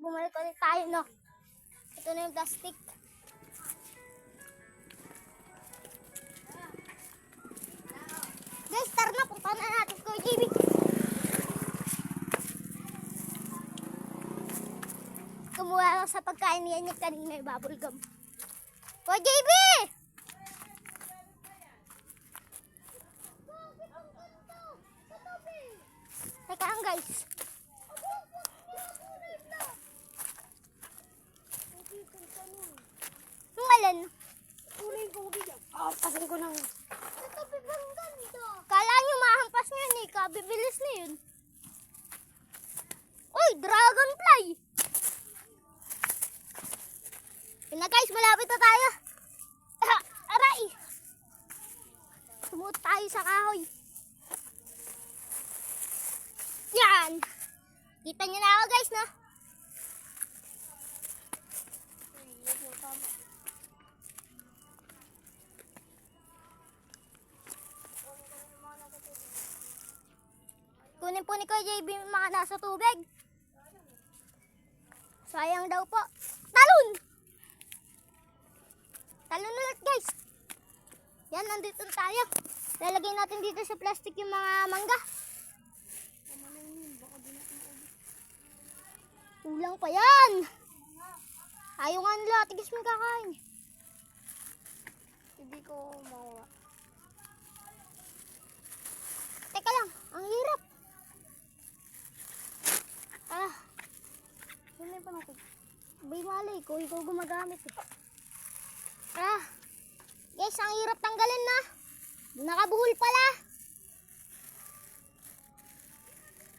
bumalik ulit tayo, no? Ito na yung plastic. Guys, tara na. Punta na natin ko, JB. Kumuha lang sa pagkain niya kanina yung bubble gum. O, JB! Teka lang, guys. Yung alin? Kulay ko bigyan. Pasin ko ng... Kala nyo mahampas nyo yun eh. Kabibilis na yun. Uy, dragonfly! Yun na guys, malapit na tayo. Aray! Sumuot tayo sa kahoy. Yan! Kita nyo na ako guys, no? Kunin po ni Kuya JB yung mga nasa tubig. Sayang daw po. Talon! Talon ulit guys. Yan, nandito tayo. Lalagay natin dito sa plastic yung mga mangga. Kulang pa yan. Ayaw nga nila, tigis mo kakain. Hindi ko makuha. Teka lang, ang hirap. Hindi pa natin. Bay malay ko, ikaw gumagamit eh. Guys, ang hirap tanggalin na. Nakabuhol pala.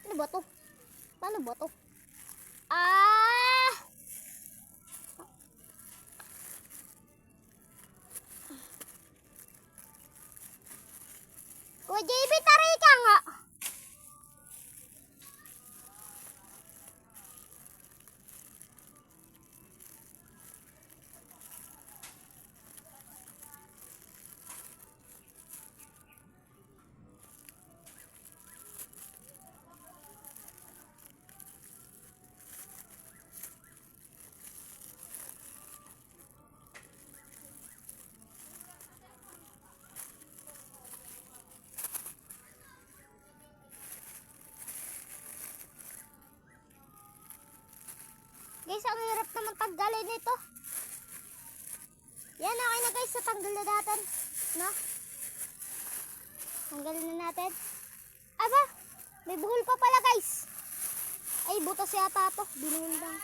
Ano ba to? Paano ba to? Kuya JB, taray ka nga. Guys, ang hirap naman tanggalin nito. Yan, okay na guys. Tanggal na natin. No? Tanggalin na natin. Aba, may buhol pa pala guys. Ay, butas yata ito. Binuhol lang.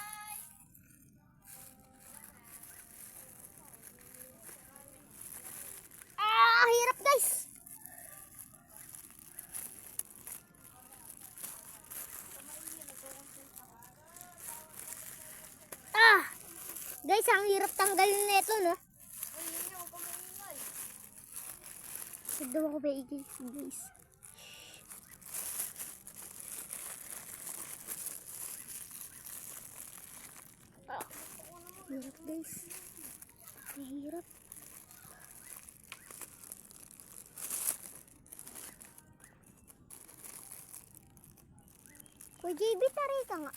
Hirap guys. Guys, ang hirap tanggalin na ito, no? Sagdaw ako ba guys? Hirap guys. Hirap. Kuya JB, taray ka nga.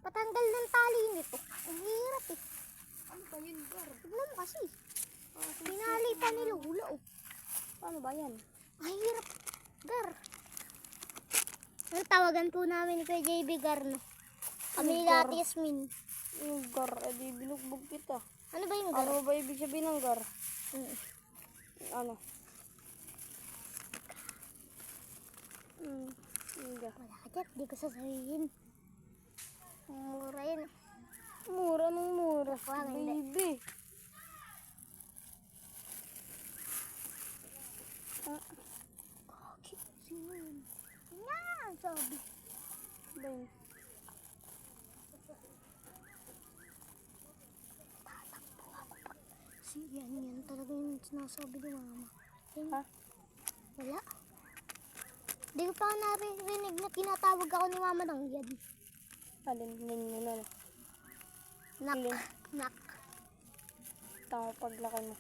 Patanggal ng tali nito. Ang hirap eh. Ano ba yun, Gar? Tignan mo kasi. Pinali pa nila hula oh. Paano ba yan? Ay, hirap. Gar. Ang tawagan po namin ni Kuya JB Gar, no? Kami nila Ate Yasmin. Yung Gar, edi binugbog kita. Ano ba yung Gar? Ano ba ibig sabihin ng Gar? Ano? Gar. Wala ka dyan, di ko sasabihin. Mura yun. Mura nung mura. Wala, hindi. Baby. Sino yun? Yan, sabi. Baby. Tatakbo ako pa. Yan talaga yung sinasabi ni Mama. Yan. Ha? Wala. Di ko pa narinig na tinatawag ako ni Mama ng yan. Alin, na. Nak. Alin? Nak. Tama paglaki mo.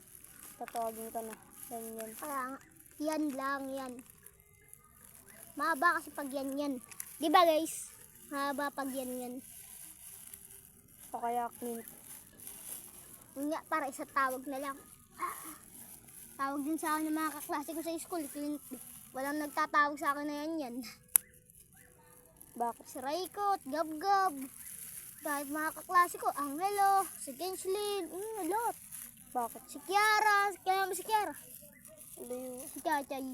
Tatawagin ka na. Yan. Kaya nga, yan lang yan. Mahaba kasi pag yan. Di ba guys? Mahaba pag yan. kaya Clint. Yun nga, para isa tawag na lang. Tawag din sa akin ng mga kaklase ko sa school. Walang nagtatawag sa akin na yan. Bakit? Si Raikot, Gab-Gab. Kahit mga kaklase ko, Angelo, si Kenslin, lot. Bakit? Si Kiara, si Kiara. Layo. Si Chachay.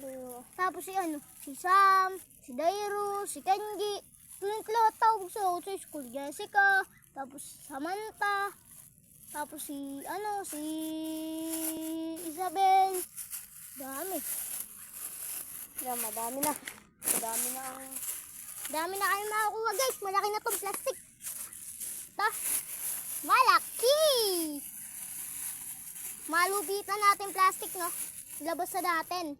Layo. Tapos si Sam, si Dairo, si Kenji. Clint lahat tawag sa ako sa school. Jessica, tapos Samantha, tapos si Isabel. Dami. Yan, madami na. Madami na ang... Dami na kayo makakuha guys. Malaki na tong plastic. Ta. Malaki. Malupitan natin plastic, no? Labas na natin.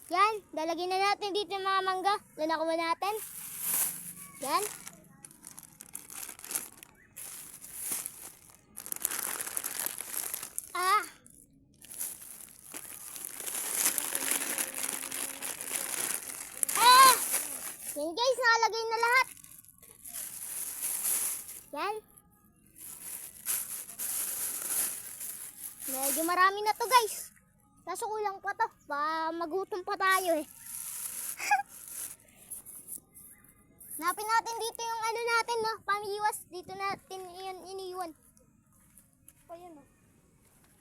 Yan. Lalagyan na natin dito yung mga mangga. Lanakuha natin. Yan. Ah. Yan guys, nakalagay na lahat. Yan. Medyo marami na to guys. Kaso kulang pa to. Magutom pa tayo eh. Napin natin dito yung natin, no? Pamiwas. Dito natin yan iniwan. Pa yan, oh.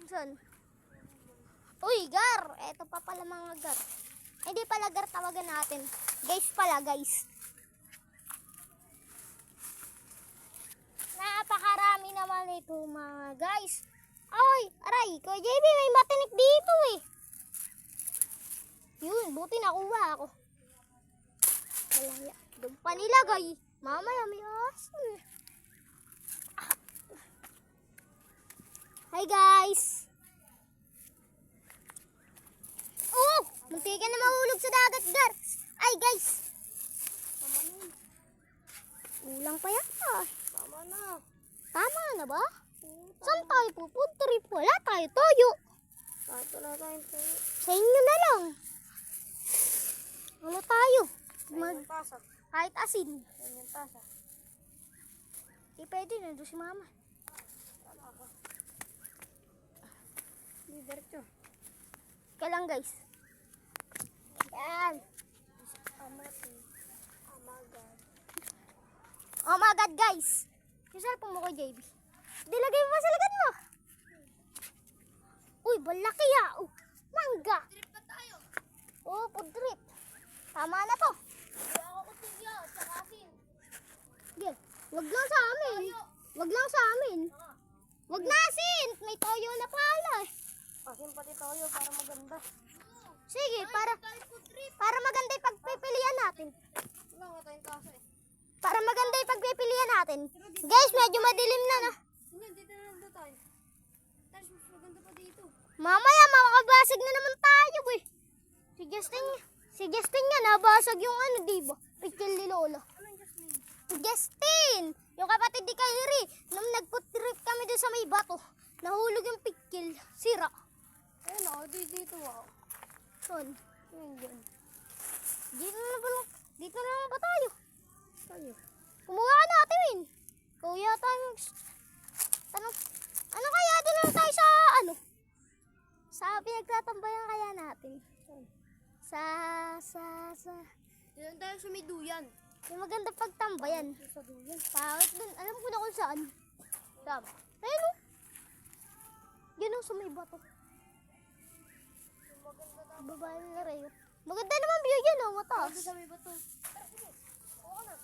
Saan? Uy, gar! Eto pa pala mga gar. Hindi pala gar tawagan natin. Guys pala, guys. Napakarami naman ito mga guys. Ay, aray, Kuya JB, may matinik dito eh. Yun, buti nakuha ako. Wala, doon pa nilagay. Mamaya may asin. Hi guys. Oh, munti ka na mahulog sa dagat, gar. Ay guys. Tama na. Ulang pa yata. Tama na. Tama na ba? Saan tayo pupunta trip? Wala tayo toyo. Kahit wala tayong tuyo. Sa inyo na lang. Wala tayo. Ayun yung tasa. Kahit asin. Ayun yung tasa. Di pwede, nandun si mama. Tama ka. Hindi, diretso. Kaya lang guys. Yan. Oh my God guys. Yung cellphone mo ko JB. Dilagay mo sa likod mo. Uy, balaki ya. Oh, mangga. Trip pa tayo. Oh, food trip. Tama na to. Wala ako kutigya at saka asin. Sige. Wag lang sa amin. Wag lang sa amin. Wag na asin. May toyo na pala eh. Asin pati tayo para maganda. Sige, para maganda yung pagpipilian natin. Wala nga tayong tasa eh. Para maganda yung pagpipilian natin. Guys, medyo madilim na no. Hindi, dito na lang tayo. Tapos mas maganda pa dito. Mamaya, makakabasag na naman tayo eh. Si Justin nga, nabasag yung diba? Pikil ni Lola. Anong Jasmine? Justin! Yung kapatid ni Kairi, nung nagputrip kami doon sa may bato, nahulog yung pikil. Sira. Ayun ako, dito ako. Son, Ayun dyan. dito na lang ba tayo? Tayo. Kumuha ka natin, Win. Kuya tayo. Ano kaya din lang tayo sa sa pinagtatambayan kaya natin? Sa Diyan tayo sa may duyan. yung maganda pagtambayan. Sa duyan. Pangit dun. Alam ko na kung saan. Saan? Ayun o. Yan o, sa may bato. Babae na rin. Maganda naman view yan o, mataas. Sa may bato. Oo na.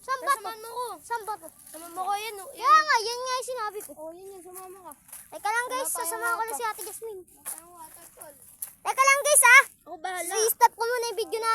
Saan bato? Samahan mo ko. Saan bato? Samahan mo ko yan. Kaya nga, yan nga yung sinabi ko. Oo, yan. Sumama ka. Teka lang guys, Wala tayong sasama ko na water. si Ate Jasmine. Matang water tol. Teka lang guys ha. Ako bahala. I-stop ko muna yung video natin.